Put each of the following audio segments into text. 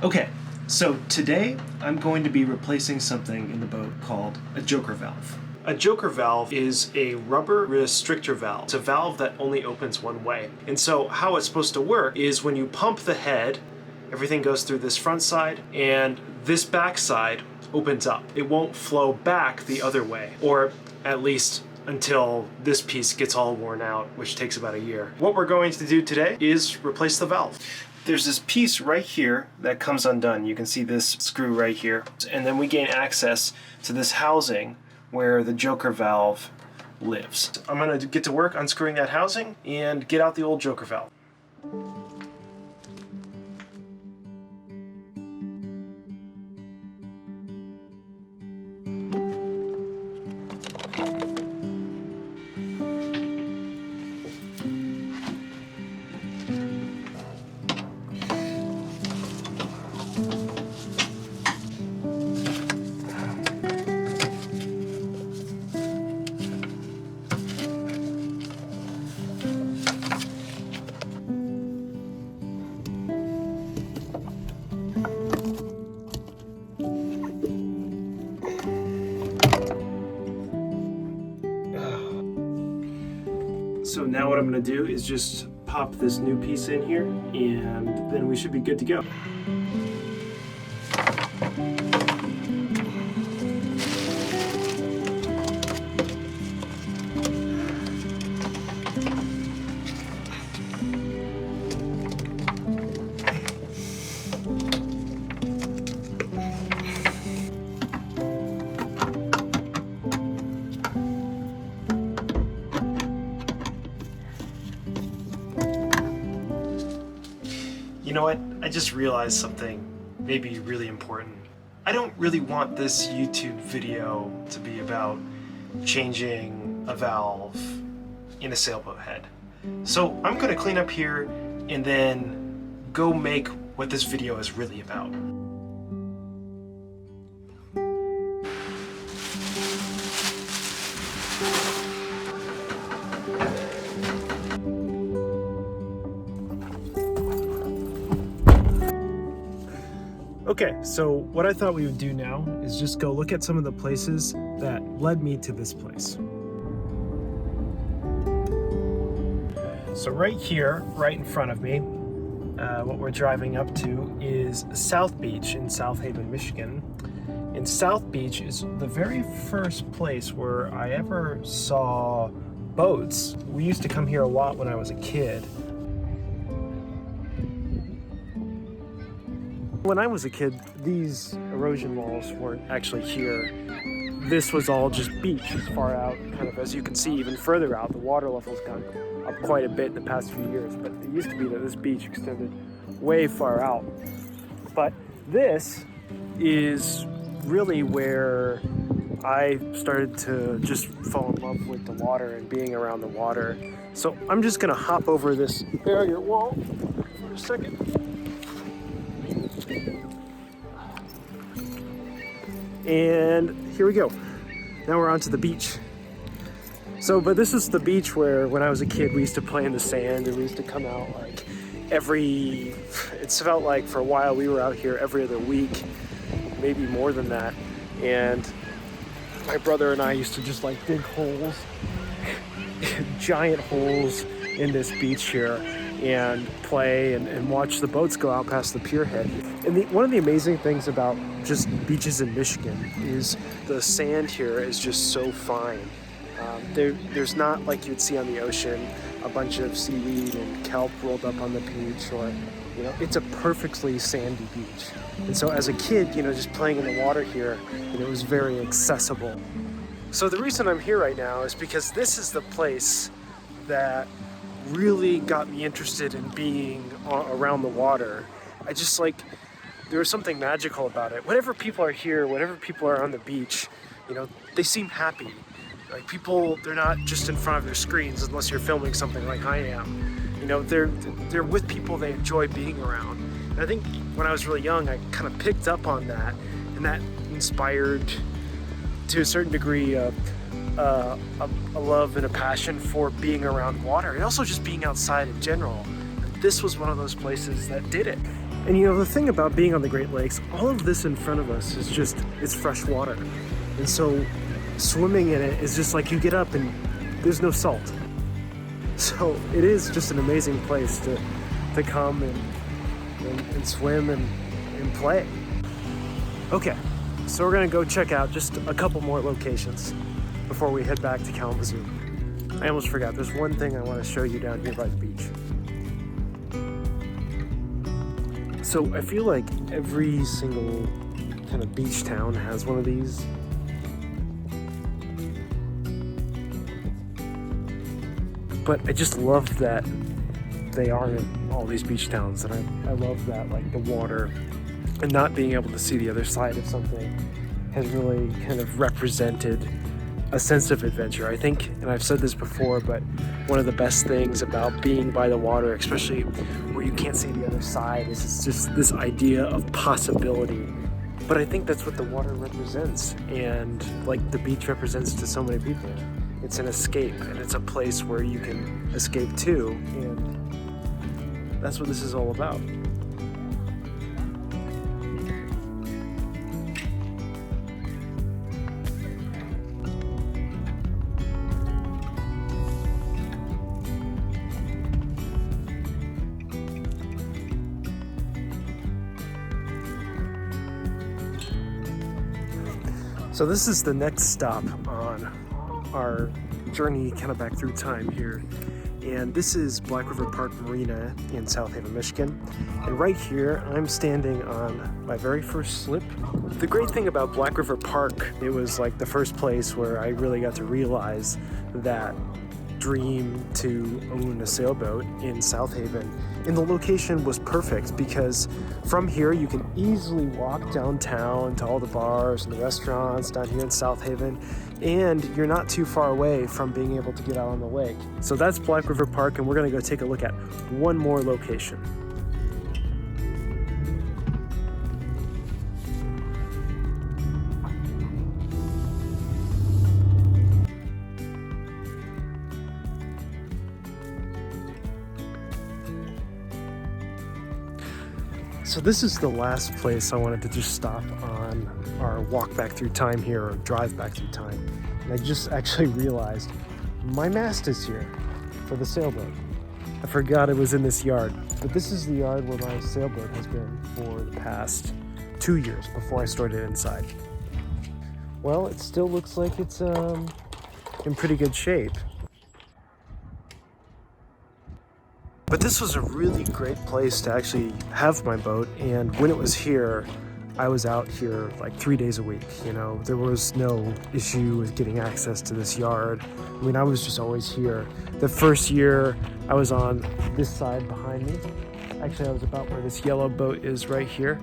Okay, so today I'm going to be replacing something in the boat called a joker valve. A joker valve is a rubber restrictor valve. It's a valve that only opens one way. And so how it's supposed to work is when you pump the head, everything goes through this front side and this back side opens up. It won't flow back the other way, or at least until this piece gets all worn out, which takes about a year. What we're going to do today is replace the valve. There's this piece right here that comes undone. You can see this screw right here. And then we gain access to this housing where the joker valve lives. I'm gonna get to work unscrewing that housing and get out the old joker valve. So now what I'm going to do is just pop this new piece in here, and then we should be good to go. You know what? I just realized something maybe really important. I don't really want this YouTube video to be about changing a valve in a sailboat head. So I'm gonna clean up here and then go make what this video is really about. Okay, so what I thought we would do now is just go look at some of the places that led me to this place. So right here, right in front of me, what we're driving up to is South Beach in South Haven, Michigan. And South Beach is the very first place where I ever saw boats. We used to come here a lot when I was a kid. When I was a kid, these erosion walls weren't actually here. This was all just beach as far out, kind of as you can see, even further out. The water level's gone up quite a bit in the past few years, but it used to be that this beach extended way far out. But this is really where I started to just fall in love with the water and being around the water. So I'm just gonna hop over this barrier wall for a second. And here we go. Now we're onto the beach. But this is the beach where when I was a kid we used to play in the sand, and we used to come out like it felt like for a while we were out here every other week, maybe more than that. And my brother and I used to just like dig holes, giant holes in this beach here, and play and watch the boats go out past the pier head. And one of the amazing things about just beaches in Michigan is the sand here is just so fine. There's not, like you'd see on the ocean, a bunch of seaweed and kelp rolled up on the beach, or it's a perfectly sandy beach. And so as a kid, just playing in the water here, it was very accessible. So the reason I'm here right now is because this is the place that really got me interested in being around the water. There was something magical about it. Whenever people are here, whenever people are on the beach, they seem happy. Like people, they're not just in front of their screens unless you're filming something like I am. They're with people they enjoy being around. And I think when I was really young, I kind of picked up on that, and that inspired, to a certain degree, a love and a passion for being around water, and also just being outside in general. This was one of those places that did it. And you know, the thing about being on the Great Lakes, all of this in front of us is just, it's fresh water. And so swimming in it is just like you get up and there's no salt. So it is just an amazing place to come and swim and play. Okay, so we're gonna go check out just a couple more locations before we head back to Kalamazoo. I almost forgot, there's one thing I want to show you down here by the beach. So I feel like every single kind of beach town has one of these. But I just love that they are in all these beach towns, and I love that, like, the water and not being able to see the other side of something has really kind of represented a sense of adventure. I think, and I've said this before, but one of the best things about being by the water, especially where you can't see the other side, is it's just this idea of possibility. But I think that's what the water represents, and like the beach represents to so many people. It's an escape, and it's a place where you can escape to, and that's what this is all about. So this is the next stop on our journey kind of back through time here. And this is Black River Park Marina in South Haven, Michigan. And right here, I'm standing on my very first slip. The great thing about Black River Park, it was like the first place where I really got to realize that dream to own a sailboat in South Haven. And the location was perfect because from here you can easily walk downtown to all the bars and the restaurants down here in South Haven, and you're not too far away from being able to get out on the lake. So that's Black River Park, and we're gonna go take a look at one more location. So this is the last place I wanted to just stop on our walk back through time here, or drive back through time. And I just actually realized my mast is here for the sailboat. I forgot it was in this yard, but this is the yard where my sailboat has been for the past 2 years before I stored it inside. Well, it still looks like it's in pretty good shape. But this was a really great place to actually have my boat, and when it was here, I was out here like 3 days a week. You know, there was no issue with getting access to this yard. I mean, I was just always here. The first year I was on this side behind me. Actually, I was about where this yellow boat is right here.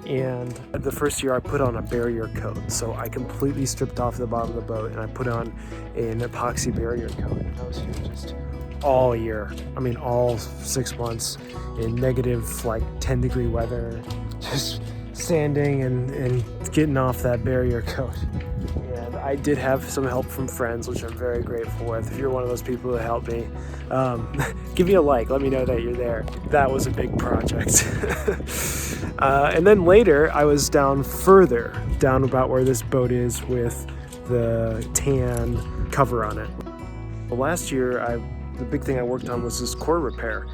And the first year I put on a barrier coat. So I completely stripped off the bottom of the boat and I put on an epoxy barrier coat. And I was here just all year. I mean, all 6 months in negative like 10-degree weather, just sanding and getting off that barrier coat. And I did have some help from friends, which I'm very grateful with. If you're one of those people that helped me, give me a like, let me know that you're there. That was a big project. And then later I was down further, down about where this boat is with the tan cover on it. Well, last year the big thing I worked on was this core repair.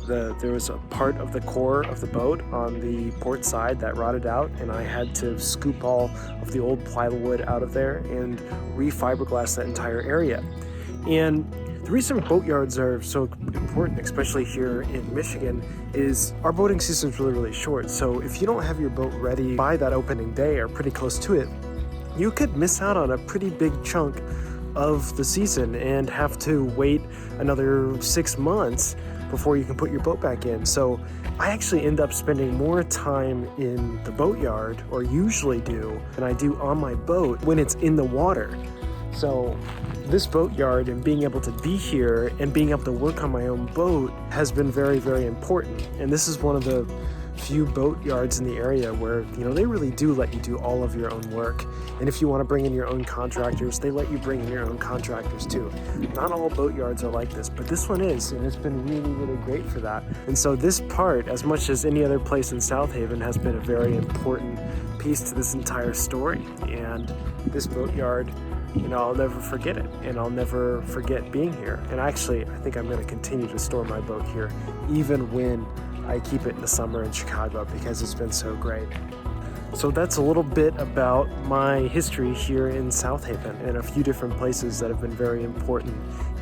There was a part of the core of the boat on the port side that rotted out, and I had to scoop all of the old plywood out of there and re-fiberglass that entire area. And the reason boat yards are so important, especially here in Michigan, is our boating season is really, really short. So if you don't have your boat ready by that opening day or pretty close to it, you could miss out on a pretty big chunk of the season and have to wait another 6 months before you can put your boat back in. So I actually end up spending more time in the boatyard, or usually do, than I do on my boat when it's in the water. So this boatyard and being able to be here and being able to work on my own boat has been very, very important. And this is one of the few boat yards in the area where, you know, they really do let you do all of your own work. And if you want to bring in your own contractors, they let you bring in your own contractors too. Not all boat yards are like this, but this one is, and it's been really, really great for that. And so this part, as much as any other place in South Haven, has been a very important piece to this entire story. And this boat yard, you know, I'll never forget it, and I'll never forget being here. And actually, I think I'm going to continue to store my boat here, even when I keep it in the summer in Chicago, because it's been so great. So that's a little bit about my history here in South Haven and a few different places that have been very important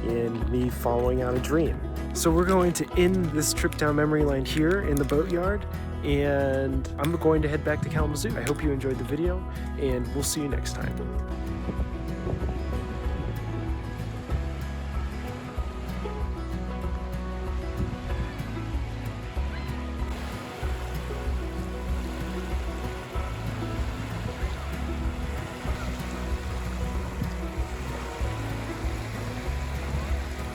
in me following out a dream. So we're going to end this trip down memory lane here in the boatyard, and I'm going to head back to Kalamazoo. I hope you enjoyed the video, and we'll see you next time.